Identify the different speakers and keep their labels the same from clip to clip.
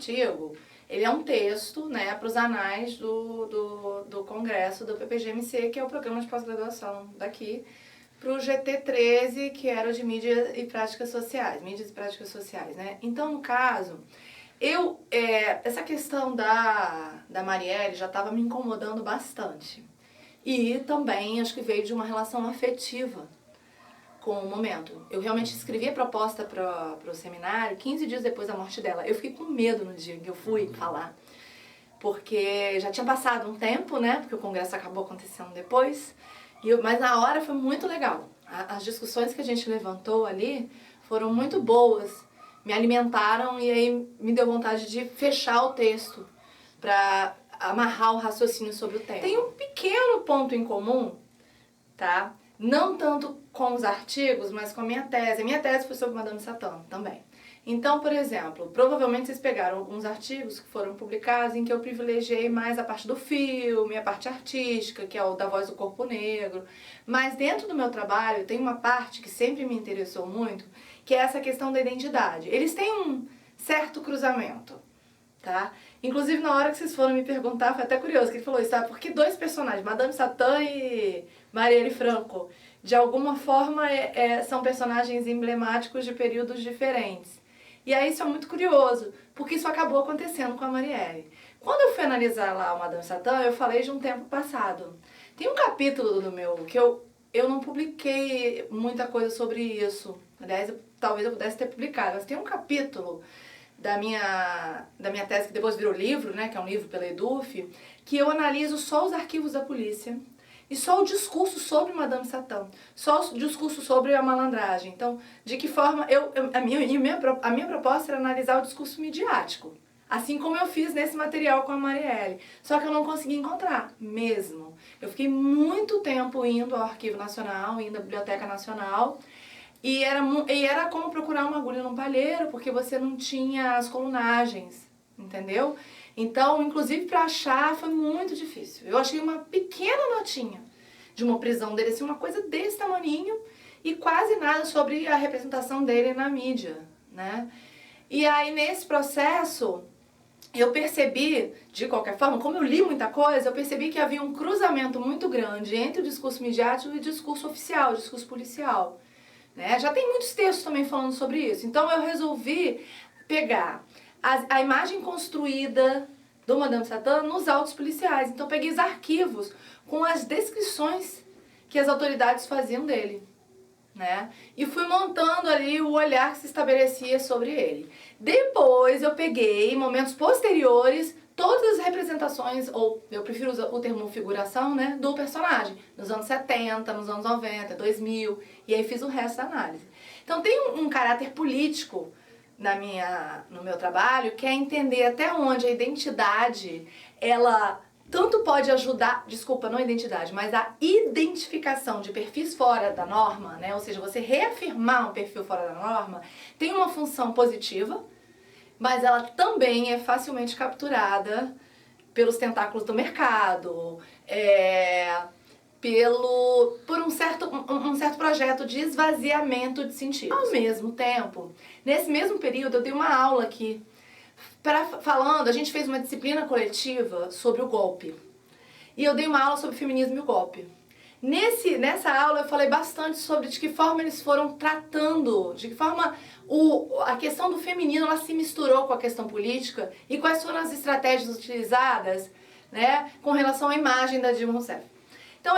Speaker 1: artigo, ele é um texto, né, para os anais do Congresso do PPG-MC, que é o Programa de Pós-Graduação daqui, para o GT13, que era o de Mídias e Práticas Sociais, né? Então, no caso, essa questão da Marielle já estava me incomodando bastante. E também acho que veio de uma relação afetiva com o momento. Eu realmente escrevi a proposta para o seminário 15 dias depois da morte dela. Eu fiquei com medo no dia que eu fui falar, porque já tinha passado um tempo, né? Porque o congresso acabou acontecendo depois. Mas na hora foi muito legal. As discussões que a gente levantou ali foram muito boas, me alimentaram e aí me deu vontade de fechar o texto para amarrar o raciocínio sobre o tema. Tem um pequeno ponto em comum, tá? Não tanto com os artigos, mas com a minha tese. A minha tese foi sobre Madame Satã também. Então, por exemplo, provavelmente vocês pegaram alguns artigos que foram publicados em que eu privilegiei mais a parte do filme, a parte artística, que é o da voz do corpo negro. Mas dentro do meu trabalho tem uma parte que sempre me interessou muito, que é essa questão da identidade. Eles têm um certo cruzamento, tá? Inclusive, na hora que vocês foram me perguntar, foi até curioso, que ele falou isso, sabe? Porque dois personagens, Madame Satã e Marielle Franco, de alguma forma são personagens emblemáticos de períodos diferentes. E aí isso é muito curioso, porque isso acabou acontecendo com a Marielle. Quando eu fui analisar lá o Madame Satã, eu falei de um tempo passado. Tem um capítulo do meu, que eu não publiquei muita coisa sobre isso. Aliás, talvez eu pudesse ter publicado, mas tem um capítulo da minha tese, que depois virou livro, né, que é um livro pela Eduf, que eu analiso só os arquivos da polícia e só o discurso sobre Madame Satã, só o discurso sobre a malandragem. Então, de que forma a minha proposta era analisar o discurso midiático, assim como eu fiz nesse material com a Marielle, só que eu não consegui encontrar mesmo. Eu fiquei muito tempo indo ao Arquivo Nacional, indo à Biblioteca Nacional, e era como procurar uma agulha num palheiro, porque você não tinha as colunagens, entendeu? Então, inclusive para achar foi muito difícil. Eu achei uma pequena notinha de uma prisão dele, assim, uma coisa desse tamaninho, e quase nada sobre a representação dele na mídia, né? E aí, nesse processo, eu percebi, de qualquer forma, como eu li muita coisa, eu percebi que havia um cruzamento muito grande entre o discurso midiático e o discurso oficial, o discurso policial. Né? Já tem muitos textos também falando sobre isso. Então eu resolvi pegar a imagem construída do Madame Satã nos autos policiais. Então eu peguei os arquivos com as descrições que as autoridades faziam dele. Né? E fui montando ali o olhar que se estabelecia sobre ele. Depois eu peguei, em momentos posteriores, todas as representações, ou eu prefiro usar o termo figuração, né, do personagem, nos anos 70, nos anos 90, 2000, e aí fiz o resto da análise. Então tem um caráter político no meu trabalho, que é entender até onde a identidade, ela tanto pode ajudar, desculpa, não a identidade, mas a identificação de perfis fora da norma, né, ou seja, você reafirmar um perfil fora da norma, tem uma função positiva, mas ela também é facilmente capturada pelos tentáculos do mercado, por um certo projeto de esvaziamento de sentido. Ao mesmo tempo, nesse mesmo período, eu dei uma aula aqui, a gente fez uma disciplina coletiva sobre o golpe. E eu dei uma aula sobre feminismo e o golpe. Nessa aula eu falei bastante sobre de que forma eles foram tratando, de que forma a questão do feminino ela se misturou com a questão política e quais foram as estratégias utilizadas, né, com relação à imagem da Dilma Rousseff. Então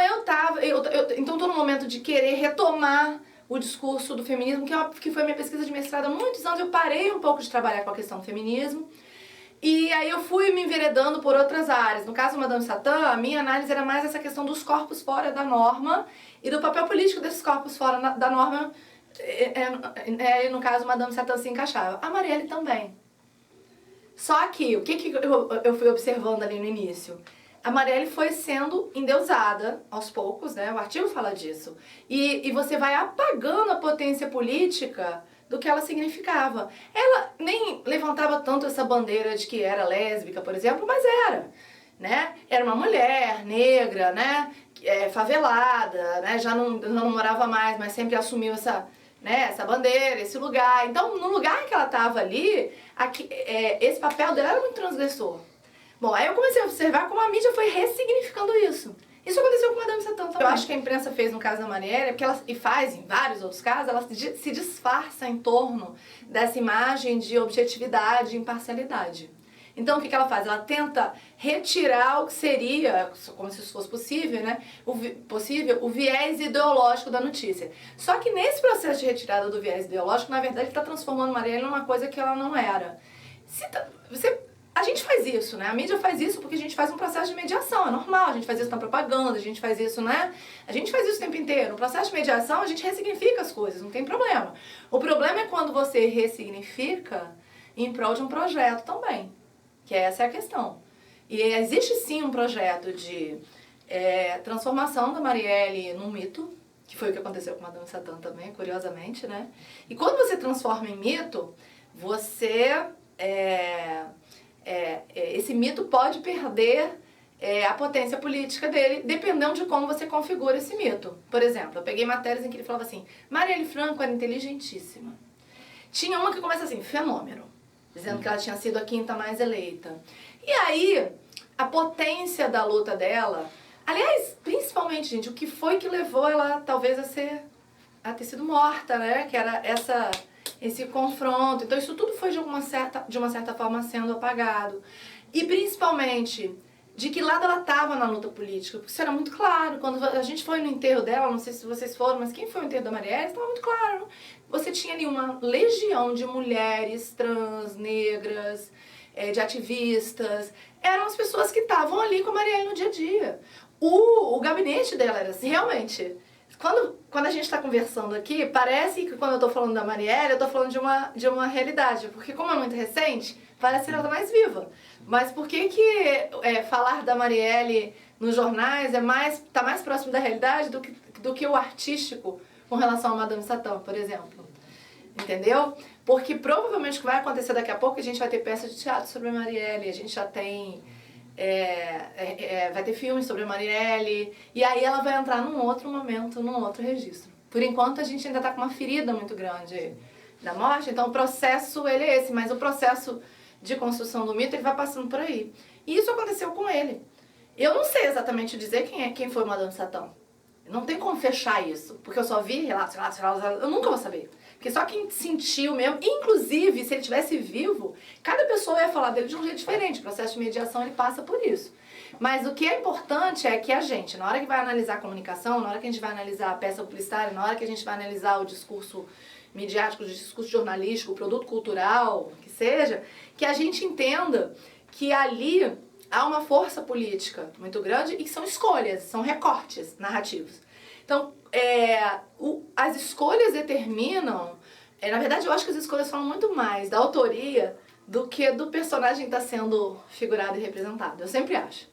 Speaker 1: então estou no momento de querer retomar o discurso do feminismo, que foi minha pesquisa de mestrado há muitos anos. Eu parei um pouco de trabalhar com a questão do feminismo. E aí eu fui me enveredando por outras áreas. No caso do Madame Satã, a minha análise era mais essa questão dos corpos fora da norma e do papel político desses corpos fora da norma. No caso, Madame Satã se encaixava. A Marielle também. Só que, o que eu fui observando ali no início? A Marielle foi sendo endeusada aos poucos, né? O artigo fala disso. E você vai apagando a potência política do que ela significava. Ela nem levantava tanto essa bandeira de que era lésbica, por exemplo, mas era, né? Era uma mulher negra, né? Favelada, né? Já não morava mais, mas sempre assumiu né, essa bandeira, esse lugar. Então, no lugar que ela estava ali, esse papel dela era muito transgressor. Bom, aí eu comecei a observar como a mídia foi ressignificando isso. Isso aconteceu com Madame Satã também. Eu acho que a imprensa fez no caso da Marielle, porque ela, e faz em vários outros casos, ela se disfarça em torno dessa imagem de objetividade e imparcialidade. Então, o que ela faz? Ela tenta retirar o que seria, como se isso fosse possível, né? O viés ideológico da notícia. Só que nesse processo de retirada do viés ideológico, na verdade, ele está transformando Marielle numa coisa que ela não era. A gente faz isso, né? A mídia faz isso porque a gente faz um processo de mediação, é normal. A gente faz isso na propaganda, a gente faz isso, né? A gente faz isso o tempo inteiro. No processo de mediação, a gente ressignifica as coisas, não tem problema. O problema é quando você ressignifica em prol de um projeto também. Que essa é a questão. E existe sim um projeto de transformação da Marielle num mito, que foi o que aconteceu com Madame Satã também, curiosamente, né? E quando você transforma em mito, esse mito pode perder a potência política dele, dependendo de como você configura esse mito. Por exemplo, eu peguei matérias em que ele falava assim, Marielle Franco era inteligentíssima. Tinha uma que começa assim, fenômeno, dizendo que ela tinha sido a quinta mais eleita. E aí, a potência da luta dela, aliás, principalmente, gente, o que foi que levou ela talvez a ter sido morta, né? Que era esse confronto. Então isso tudo foi de uma certa forma sendo apagado. E principalmente, de que lado ela estava na luta política. Porque isso era muito claro. Quando a gente foi no enterro dela, não sei se vocês foram, mas quem foi no enterro da Marielle, estava muito claro. Você tinha ali uma legião de mulheres trans, negras, de ativistas. Eram as pessoas que estavam ali com a Marielle no dia a dia. O gabinete dela era assim, realmente. Quando a gente está conversando aqui, parece que quando eu estou falando da Marielle, eu estou falando de uma realidade. Porque como é muito recente, parece ser ela mais viva. Mas por que falar da Marielle nos jornais tá mais próximo da realidade do que o artístico com relação a Madame Satã, por exemplo? Entendeu? Porque provavelmente o que vai acontecer daqui a pouco, a gente vai ter peças de teatro sobre a Marielle, a gente já tem... vai ter filmes sobre a Marielle, e aí ela vai entrar num outro momento, num outro registro. Por enquanto a gente ainda está com uma ferida muito grande da morte, então o processo ele é esse, mas o processo de construção do mito ele vai passando por aí. E isso aconteceu com ele. Eu não sei exatamente dizer quem foi Madame Satã. Não tem como fechar isso, porque eu só vi relatos, eu nunca vou saber. Porque só quem sentiu mesmo, inclusive se ele estivesse vivo, cada pessoa ia falar dele de um jeito diferente. O processo de mediação ele passa por isso. Mas o que é importante é que a gente, na hora que vai analisar a comunicação, na hora que a gente vai analisar a peça publicitária, na hora que a gente vai analisar o discurso midiático, o discurso jornalístico, o produto cultural, que seja, que a gente entenda que ali há uma força política muito grande e que são escolhas, são recortes narrativos. Então, as escolhas determinam, na verdade eu acho que as escolhas falam muito mais da autoria do que do personagem que está sendo figurado e representado, eu sempre acho.